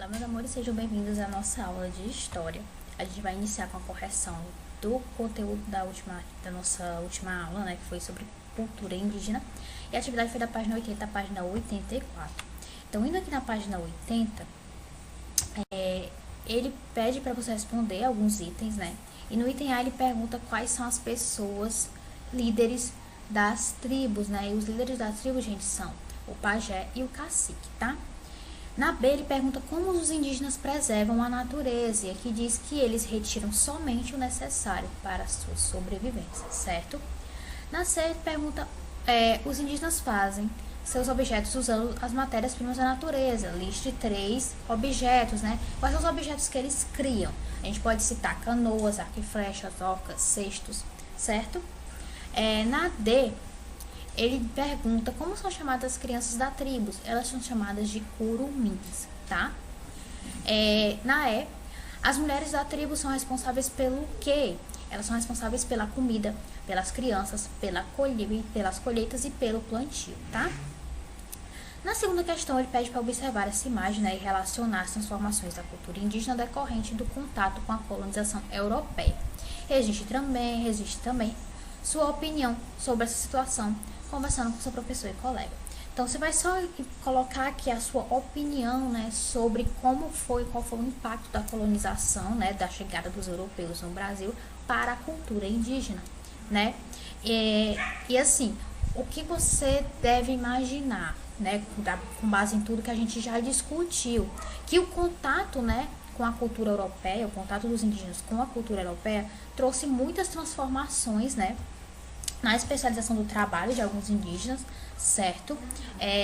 Olá, meus amores, sejam bem-vindos à nossa aula de História. A gente vai iniciar com a correção do conteúdo da nossa última aula, né, que foi sobre cultura indígena. E a atividade foi da página 80 à página 84. Então, indo aqui na página 80, ele pede para você responder alguns itens, né? E no item A ele pergunta quais são as pessoas líderes das tribos, né? E os líderes das tribos, gente, são o pajé e o cacique, tá? Na B, ele pergunta como os indígenas preservam a natureza, e aqui diz que eles retiram somente o necessário para a sua sobrevivência, certo? Na C, ele pergunta, os indígenas fazem seus objetos usando as matérias-primas da natureza. Liste 3 objetos, né? Quais são os objetos que eles criam? A gente pode citar canoas, arco e flechas, ocas, cestos, certo? Na D, ele pergunta como são chamadas as crianças da tribo. Elas são chamadas de curumins, tá? Na E, as mulheres da tribo são responsáveis pelo quê? Elas são responsáveis pela comida, pelas crianças, pelas colheitas e pelo plantio, tá? Na segunda questão, ele pede para observar essa imagem, né, e relacionar as transformações da cultura indígena decorrente do contato com a colonização europeia. Existe também sua opinião sobre essa situação, conversando com seu professor e colega. Então, você vai só colocar aqui a sua opinião, né, sobre qual foi o impacto da colonização, né, da chegada dos europeus no Brasil para a cultura indígena, né? E assim, o que você deve imaginar, né, com base em tudo que a gente já discutiu, que o contato, né, com a cultura europeia, o contato dos indígenas com a cultura europeia trouxe muitas transformações, né, na especialização do trabalho de alguns indígenas, certo?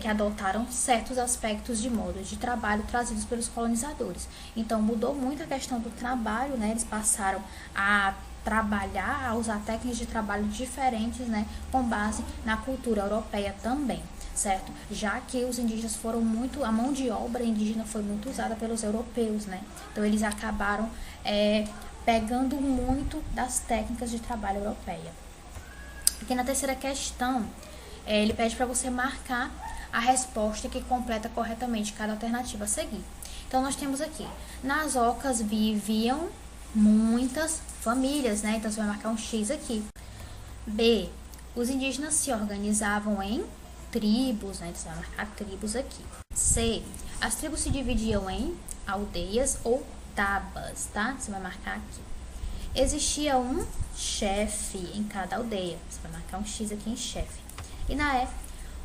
Que adotaram certos aspectos de modo de trabalho trazidos pelos colonizadores. Então, mudou muito a questão do trabalho, né? Eles passaram a trabalhar, a usar técnicas de trabalho diferentes, né? Com base na cultura europeia também, certo? Já que os indígenas a mão de obra indígena foi muito usada pelos europeus, né? Então, eles acabaram pegando muito das técnicas de trabalho europeia. Aqui na terceira questão, ele pede para você marcar a resposta que completa corretamente cada alternativa a seguir. Então, nós temos aqui, nas ocas viviam muitas famílias, né? Então, você vai marcar um X aqui. B, os indígenas se organizavam em tribos, né? Então, você vai marcar tribos aqui. C, as tribos se dividiam em aldeias ou tabas, tá? Você vai marcar aqui. Existia um chefe em cada aldeia. Você vai marcar um X aqui em chefe. E na E,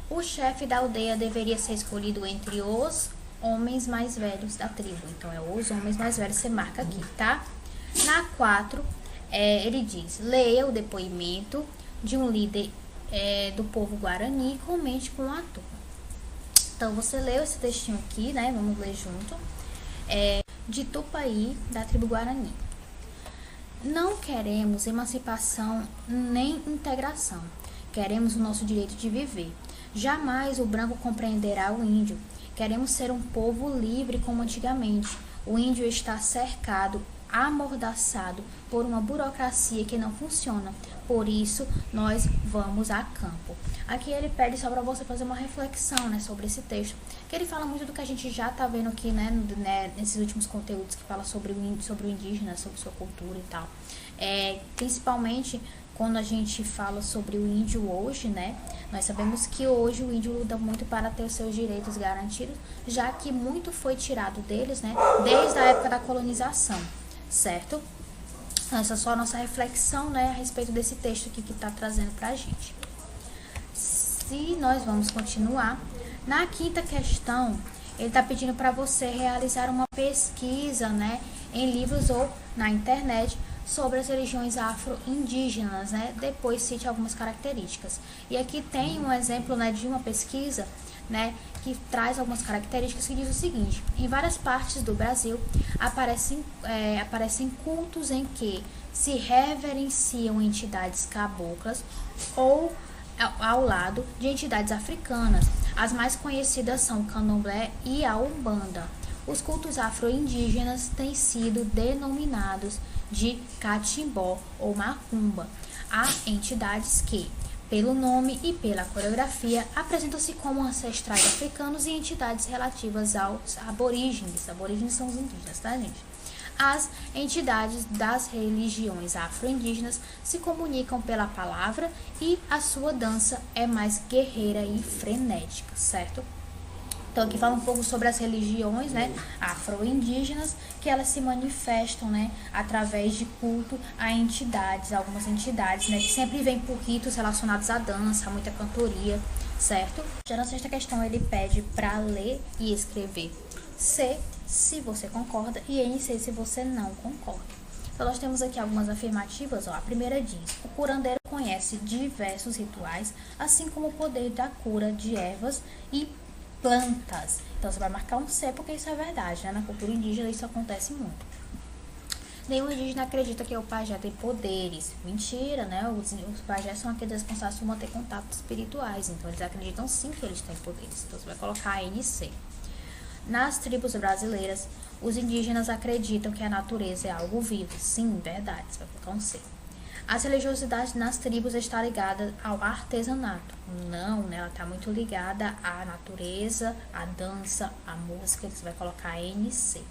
o chefe da aldeia deveria ser escolhido entre os homens mais velhos da tribo. Então, os homens mais velhos, você marca aqui, tá? Na 4, ele diz, leia o depoimento de um líder do povo Guarani e comente com a turma. Então, você leu esse textinho aqui, né? Vamos ler junto. De Tupaí, da tribo Guarani. Não queremos emancipação nem integração. Queremos o nosso direito de viver. Jamais o branco compreenderá o índio. Queremos ser um povo livre como antigamente. O índio está cercado, amordaçado por uma burocracia que não funciona. Por isso, nós vamos a campo. Aqui ele pede só para você fazer uma reflexão, né, sobre esse texto, que ele fala muito do que a gente já está vendo aqui, né, nesses últimos conteúdos que fala sobre o indígena, sobre sua cultura e tal. Principalmente quando a gente fala sobre o índio hoje, né, nós sabemos que hoje o índio luta muito para ter os seus direitos garantidos, já que muito foi tirado deles, né, desde a época da colonização, certo? Essa é só a nossa reflexão, né, a respeito desse texto aqui que está trazendo para a gente. Se nós vamos continuar, na quinta questão, ele está pedindo para você realizar uma pesquisa, né, em livros ou na internet sobre as religiões afro-indígenas, né, depois cite algumas características. E aqui tem um exemplo, né, de uma pesquisa, né, que traz algumas características que diz o seguinte: em várias partes do Brasil aparecem cultos em que se reverenciam entidades caboclas ou ao lado de entidades africanas. As mais conhecidas são o candomblé e a umbanda. Os cultos afro-indígenas têm sido denominados de catimbó ou macumba. Há entidades que Pelo nome e pela coreografia, apresentam-se como ancestrais africanos e entidades relativas aos aborígenes. Aborígenes são os indígenas, tá, gente? As entidades das religiões afro-indígenas se comunicam pela palavra e a sua dança é mais guerreira e frenética, certo? Então, aqui fala um pouco sobre as religiões, né, afro-indígenas, que elas se manifestam, né, através de culto a entidades, algumas entidades, né, que sempre vêm por ritos relacionados à dança, a muita cantoria, certo? Já na sexta questão, ele pede para ler e escrever C, se você concorda, e NC, se você não concorda. Então, nós temos aqui algumas afirmativas, ó. A primeira diz: o curandeiro conhece diversos rituais, assim como o poder da cura de ervas e plantas. Então você vai marcar um C porque isso é verdade, né? Na cultura indígena isso acontece muito. Nenhum indígena acredita que o pajé tem poderes. Mentira, né? Os pajés são aqueles responsáveis por manter contatos espirituais. Então eles acreditam sim que eles têm poderes. Então você vai colocar NC. Nas tribos brasileiras, os indígenas acreditam que a natureza é algo vivo. Sim, verdade. Você vai colocar um C. As religiosidades nas tribos está ligada ao artesanato. Não, né? Ela está muito ligada à natureza, à dança, à música. Você vai colocar NC.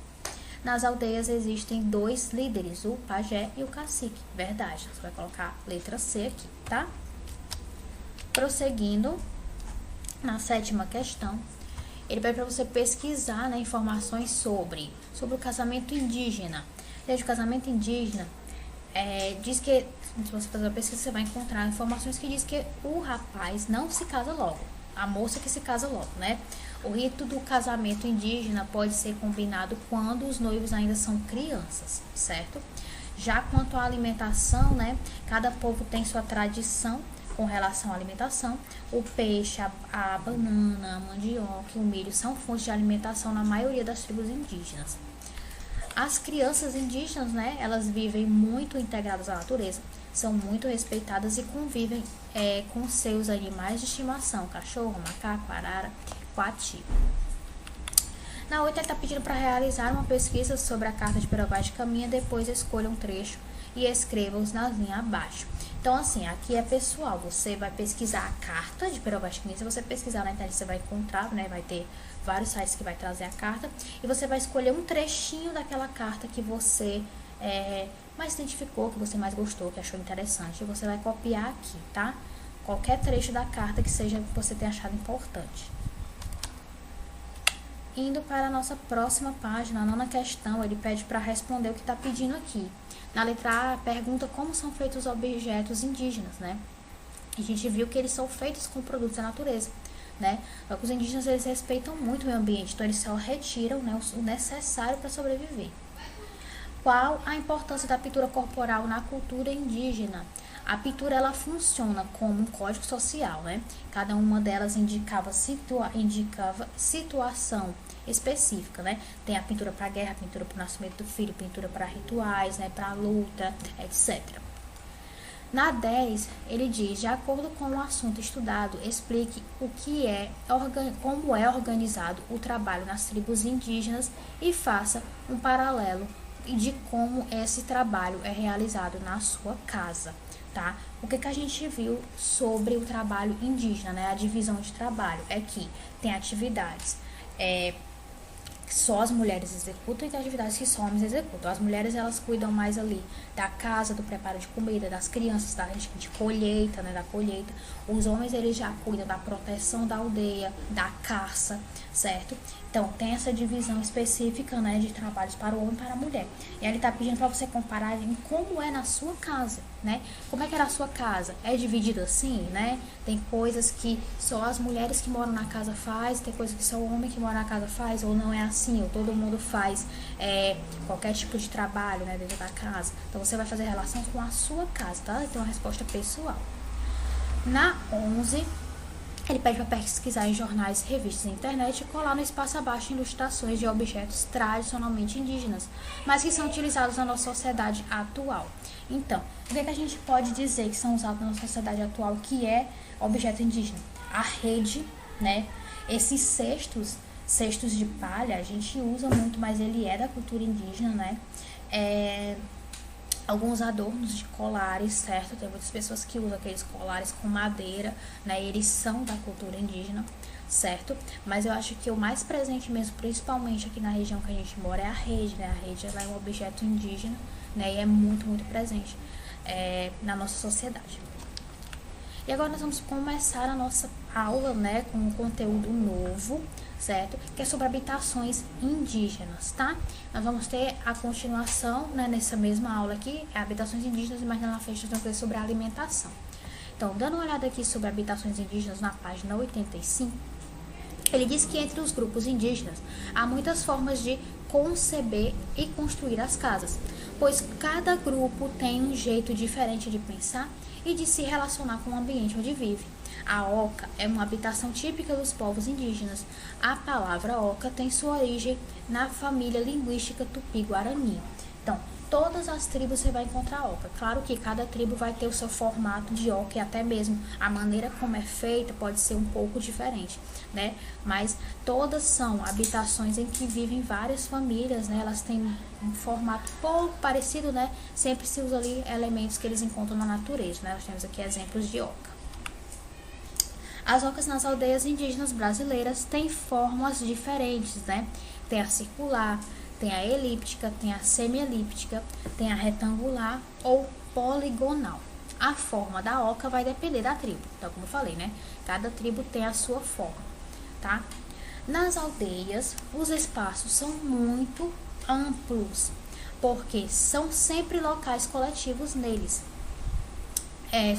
Nas aldeias existem 2 líderes, o pajé e o cacique. Verdade. Você vai colocar letra C aqui, tá? Prosseguindo, na 7ª questão, ele pede para você pesquisar, né, informações sobre o casamento indígena. Desde o casamento indígena, diz que, se você fazer uma pesquisa, você vai encontrar informações que diz que o rapaz não se casa logo, a moça que se casa logo, né? O rito do casamento indígena pode ser combinado quando os noivos ainda são crianças, certo? Já quanto à alimentação, né? Cada povo tem sua tradição com relação à alimentação. O peixe, a banana, a mandioca e o milho são fontes de alimentação na maioria das tribos indígenas. As crianças indígenas, né, elas vivem muito integradas à natureza, são muito respeitadas e convivem com seus animais de estimação, cachorro, macaco, arara, coati. Na 8, ele está pedindo para realizar uma pesquisa sobre a carta de Peroba de Caminha, depois escolha um trecho e escreva-os na linha abaixo. Então, assim, aqui é pessoal, você vai pesquisar a carta de Peroba de Caminha, se você pesquisar na internet, você vai encontrar, né, vai ter vários sites que vai trazer a carta, e você vai escolher um trechinho daquela carta que você mais identificou, que você mais gostou, que achou interessante, e você vai copiar aqui, tá? Qualquer trecho da carta que seja que você tenha achado importante. Indo para a nossa próxima página, a 9ª questão, ele pede para responder o que está pedindo aqui. Na letra A, pergunta como são feitos os objetos indígenas, né? A gente viu que eles são feitos com produtos da natureza, né? Os indígenas, eles respeitam muito o meio ambiente, então eles só retiram, né, o necessário para sobreviver. Qual a importância da pintura corporal na cultura indígena? A pintura, ela funciona como um código social, né? Cada uma delas indicava situação específica, né? Tem a pintura para guerra, a pintura para o nascimento do filho, pintura para rituais, né? Para luta, etc. Na 10, ele diz: de acordo com o assunto estudado, explique como é organizado o trabalho nas tribos indígenas e faça um paralelo de como esse trabalho é realizado na sua casa, tá? O que a gente viu sobre o trabalho indígena, né? A divisão de trabalho é que tem atividades que só as mulheres executam e tem atividades que só homens executam. As mulheres, elas cuidam mais ali da casa, do preparo de comida, das crianças, de colheita, né, da colheita. Os homens, eles já cuidam da proteção da aldeia, da caça, certo? Então, tem essa divisão específica, né, de trabalhos para o homem e para a mulher. E aí ele está pedindo para você comparar em como é na sua casa, né? Como é que é na sua casa? É dividido assim, né? Tem coisas que só as mulheres que moram na casa faz, tem coisas que só o homem que mora na casa faz, ou não é assim, ou todo mundo faz qualquer tipo de trabalho, né, dentro da casa. Então, você vai fazer relação com a sua casa, tá? Então, uma resposta pessoal. Na 11, ele pede para pesquisar em jornais, revistas e internet e colar no espaço abaixo ilustrações de objetos tradicionalmente indígenas, mas que são utilizados na nossa sociedade atual. Então, o que a gente pode dizer que são usados na nossa sociedade atual, que é objeto indígena? A rede, né? Esses cestos de palha, a gente usa muito, mas ele é da cultura indígena, né? alguns adornos de colares, certo? Tem muitas pessoas que usam aqueles colares com madeira, né? Eles são da cultura indígena, certo? Mas eu acho que o mais presente mesmo, principalmente aqui na região que a gente mora, é a rede, né? A rede ela é um objeto indígena, né? E é muito, muito presente na nossa sociedade. E agora nós vamos começar a nossa aula, né, com um conteúdo novo, certo? Que é sobre habitações indígenas, tá? Nós vamos ter a continuação, né, nessa mesma aula aqui, habitações indígenas, e mais na frente nós vamos ver sobre a alimentação. Então, dando uma olhada aqui sobre habitações indígenas na página 85, ele diz que entre os grupos indígenas há muitas formas de conceber e construir as casas, pois cada grupo tem um jeito diferente de pensar e de se relacionar com o ambiente onde vive. A oca é uma habitação típica dos povos indígenas. A palavra oca tem sua origem na família linguística tupi-guarani. Então, todas as tribos você vai encontrar oca. Claro que cada tribo vai ter o seu formato de oca e até mesmo a maneira como é feita pode ser um pouco diferente, né? Mas todas são habitações em que vivem várias famílias, né? Elas têm um formato pouco parecido, né? Sempre se usa ali elementos que eles encontram na natureza, né? Nós temos aqui exemplos de oca. As ocas nas aldeias indígenas brasileiras têm formas diferentes, né? Tem a circular, tem a elíptica, tem a semi-elíptica, tem a retangular ou poligonal. A forma da oca vai depender da tribo. Então, como eu falei, né? Cada tribo tem a sua forma, tá? Nas aldeias, os espaços são muito amplos, porque são sempre locais coletivos neles.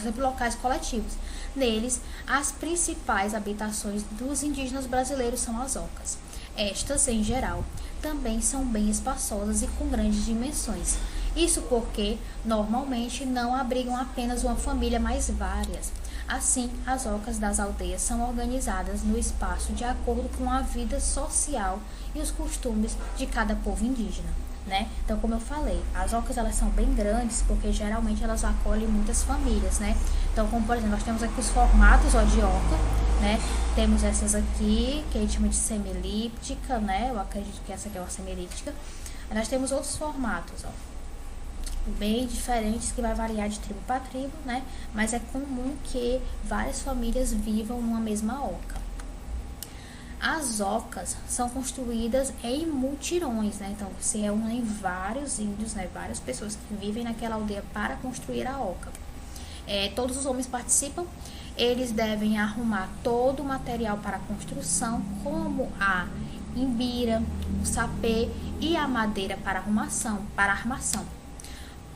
Sempre locais coletivos. Neles, as principais habitações dos indígenas brasileiros são as ocas. Estas, em geral, também são bem espaçosas e com grandes dimensões. Isso porque, normalmente, não abrigam apenas uma família, mas várias. Assim, as ocas das aldeias são organizadas no espaço de acordo com a vida social e os costumes de cada povo indígena, né? Então, como eu falei, as ocas elas são bem grandes porque geralmente elas acolhem muitas famílias, né? Então, como por exemplo, nós temos aqui os formatos de oca, né? Temos essas aqui, que a gente chama de semi-elíptica, né? Eu acredito que essa aqui é uma semi-elíptica. Nós temos outros formatos, bem diferentes, que vai variar de tribo para tribo, né? Mas é comum que várias famílias vivam numa mesma oca. As ocas são construídas em multirões, né? Então, se reúnem vários índios, né? Várias pessoas que vivem naquela aldeia para construir a oca. Todos os homens participam. Eles devem arrumar todo o material para a construção, como a imbira, o sapê e a madeira para armação.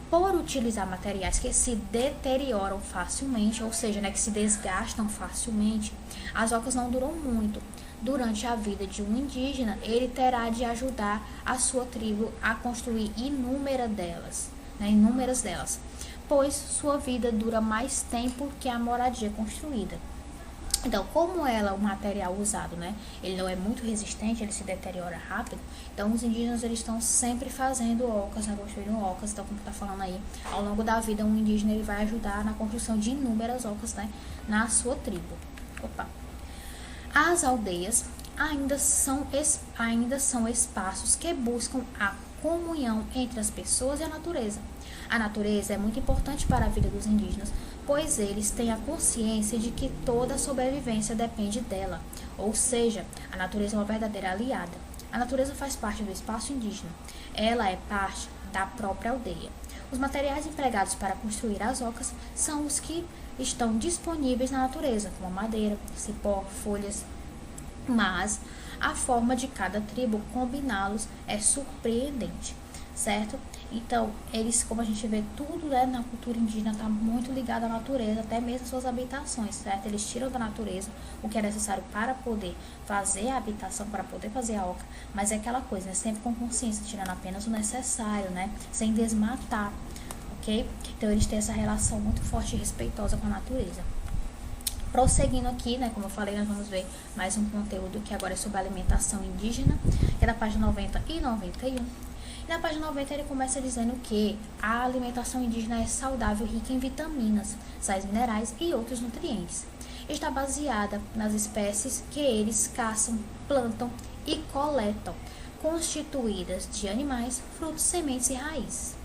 Por utilizar materiais que se deterioram facilmente, ou seja, né, que se desgastam facilmente, as ocas não duram muito. Durante a vida de um indígena, ele terá de ajudar a sua tribo a construir inúmeras delas, pois sua vida dura mais tempo que a moradia construída. Então, como o material usado, né, ele não é muito resistente, ele se deteriora rápido, então os indígenas eles estão sempre fazendo ocas, né, construindo ocas. Então, como está falando aí, ao longo da vida um indígena ele vai ajudar na construção de inúmeras ocas, né, na sua tribo. As aldeias ainda são espaços que buscam a comunhão entre as pessoas e a natureza. A natureza é muito importante para a vida dos indígenas, pois eles têm a consciência de que toda a sobrevivência depende dela, ou seja, a natureza é uma verdadeira aliada. A natureza faz parte do espaço indígena, ela é parte da própria aldeia. Os materiais empregados para construir as ocas são os que estão disponíveis na natureza, como madeira, cipó, folhas, mas a forma de cada tribo combiná-los é surpreendente, certo? Então, eles, como a gente vê, tudo, né, na cultura indígena está muito ligado à natureza, até mesmo suas habitações, certo? Eles tiram da natureza o que é necessário para poder fazer a habitação, para poder fazer a oca, mas é aquela coisa, né, sempre com consciência, tirando apenas o necessário, né, sem desmatar, ok? Então, eles têm essa relação muito forte e respeitosa com a natureza. Prosseguindo aqui, né, como eu falei, nós vamos ver mais um conteúdo que agora é sobre alimentação indígena, que é da página 90 e 91. E na página 90 ele começa dizendo que a alimentação indígena é saudável, rica em vitaminas, sais minerais e outros nutrientes. Está baseada nas espécies que eles caçam, plantam e coletam, constituídas de animais, frutos, sementes e raízes.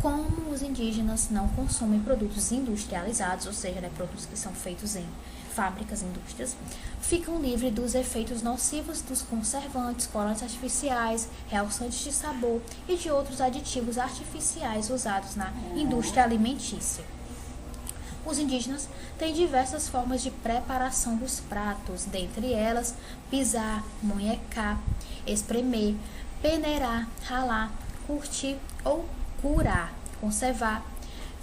Como os indígenas não consomem produtos industrializados, ou seja, né, produtos que são feitos em fábricas, indústrias, ficam livres dos efeitos nocivos dos conservantes, corantes artificiais, realçantes de sabor e de outros aditivos artificiais usados na indústria alimentícia. Os indígenas têm diversas formas de preparação dos pratos, dentre elas pisar, munhecar, espremer, peneirar, ralar, curtir ou curar, conservar,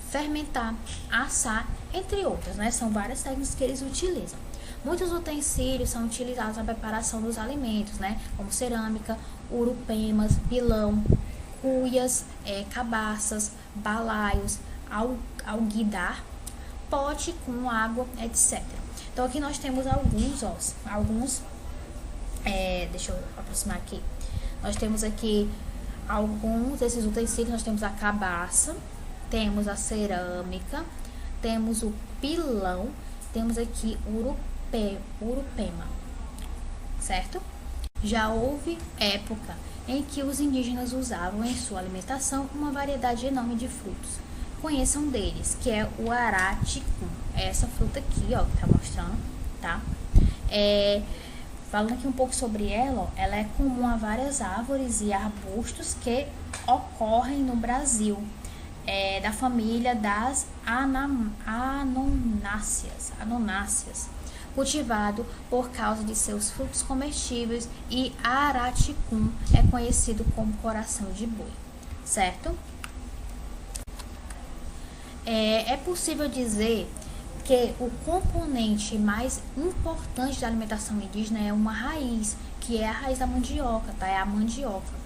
fermentar, assar, entre outras, né? São várias técnicas que eles utilizam. Muitos utensílios são utilizados na preparação dos alimentos, né? Como cerâmica, urupemas, pilão, cuias, cabaças, balaios, alguidar, pote com água, etc. Então aqui nós temos alguns, deixa eu aproximar aqui. Nós temos aqui alguns desses utensílios. Nós temos a cabaça, temos a cerâmica, temos o pilão, temos aqui urupema, certo? Já houve época em que os indígenas usavam em sua alimentação uma variedade enorme de frutos. Conheçam deles, que é o araticum. É essa fruta aqui, ó, que tá mostrando, tá? Falando aqui um pouco sobre ela, ó, ela é comum a várias árvores e arbustos que ocorrem no Brasil, da família das anonáceas, cultivado por causa de seus frutos comestíveis, e araticum é conhecido como coração de boi, certo? É possível dizer que o componente mais importante da alimentação indígena é uma raiz, que é a raiz da mandioca, tá? É a mandioca.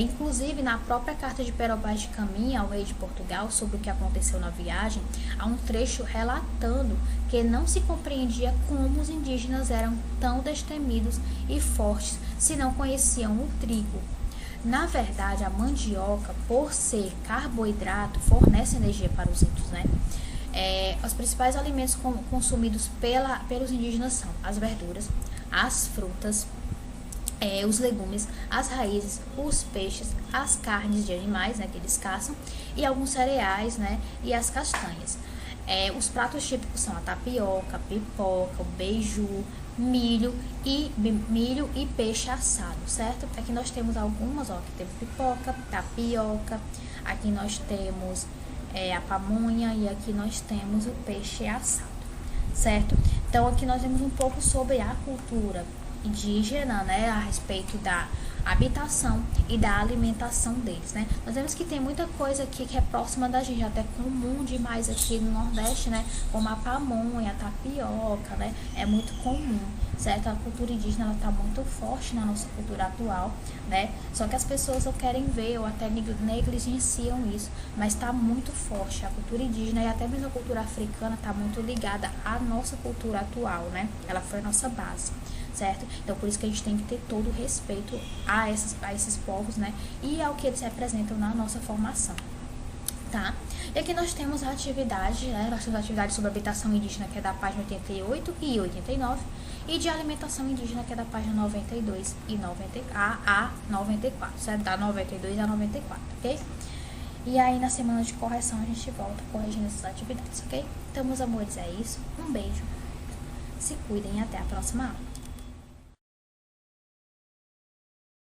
Inclusive, na própria carta de Pero Vaz de Caminha ao rei de Portugal, sobre o que aconteceu na viagem, há um trecho relatando que não se compreendia como os indígenas eram tão destemidos e fortes se não conheciam o trigo. Na verdade, a mandioca, por ser carboidrato, fornece energia para os índios, né? Os principais alimentos consumidos pelos indígenas são as verduras, as frutas, os legumes, as raízes, os peixes, as carnes de animais, né, que eles caçam, e alguns cereais, né, e as castanhas. Os pratos típicos são a tapioca, pipoca, o beiju, milho e peixe assado, certo? Aqui nós temos algumas, ó, aqui temos pipoca, tapioca, aqui nós temos a pamonha e aqui nós temos o peixe assado, certo? Então aqui nós vemos um pouco sobre a cultura indígena, né, a respeito da habitação e da alimentação deles, né? Nós vemos que tem muita coisa aqui que é próxima da gente, até comum demais aqui no Nordeste, né? Como a pamonha, a tapioca, né? É muito comum, certo? A cultura indígena, ela tá muito forte na nossa cultura atual, né? Só que as pessoas não querem ver ou até negligenciam isso, mas tá muito forte a cultura indígena, e até mesmo a cultura africana tá muito ligada à nossa cultura atual, né? Ela foi a nossa base, certo? Então, por isso que a gente tem que ter todo o respeito a esses povos, né? E ao que eles representam na nossa formação, tá? E aqui nós temos a atividade, né? Nós temos a atividade sobre habitação indígena, que é da página 88 e 89, e de alimentação indígena, que é da página 92 e 94, certo? Da 92 a 94, ok? E aí, na semana de correção, a gente volta corrigindo essas atividades, ok? Então, meus amores, é isso. Um beijo. Se cuidem e até a próxima aula.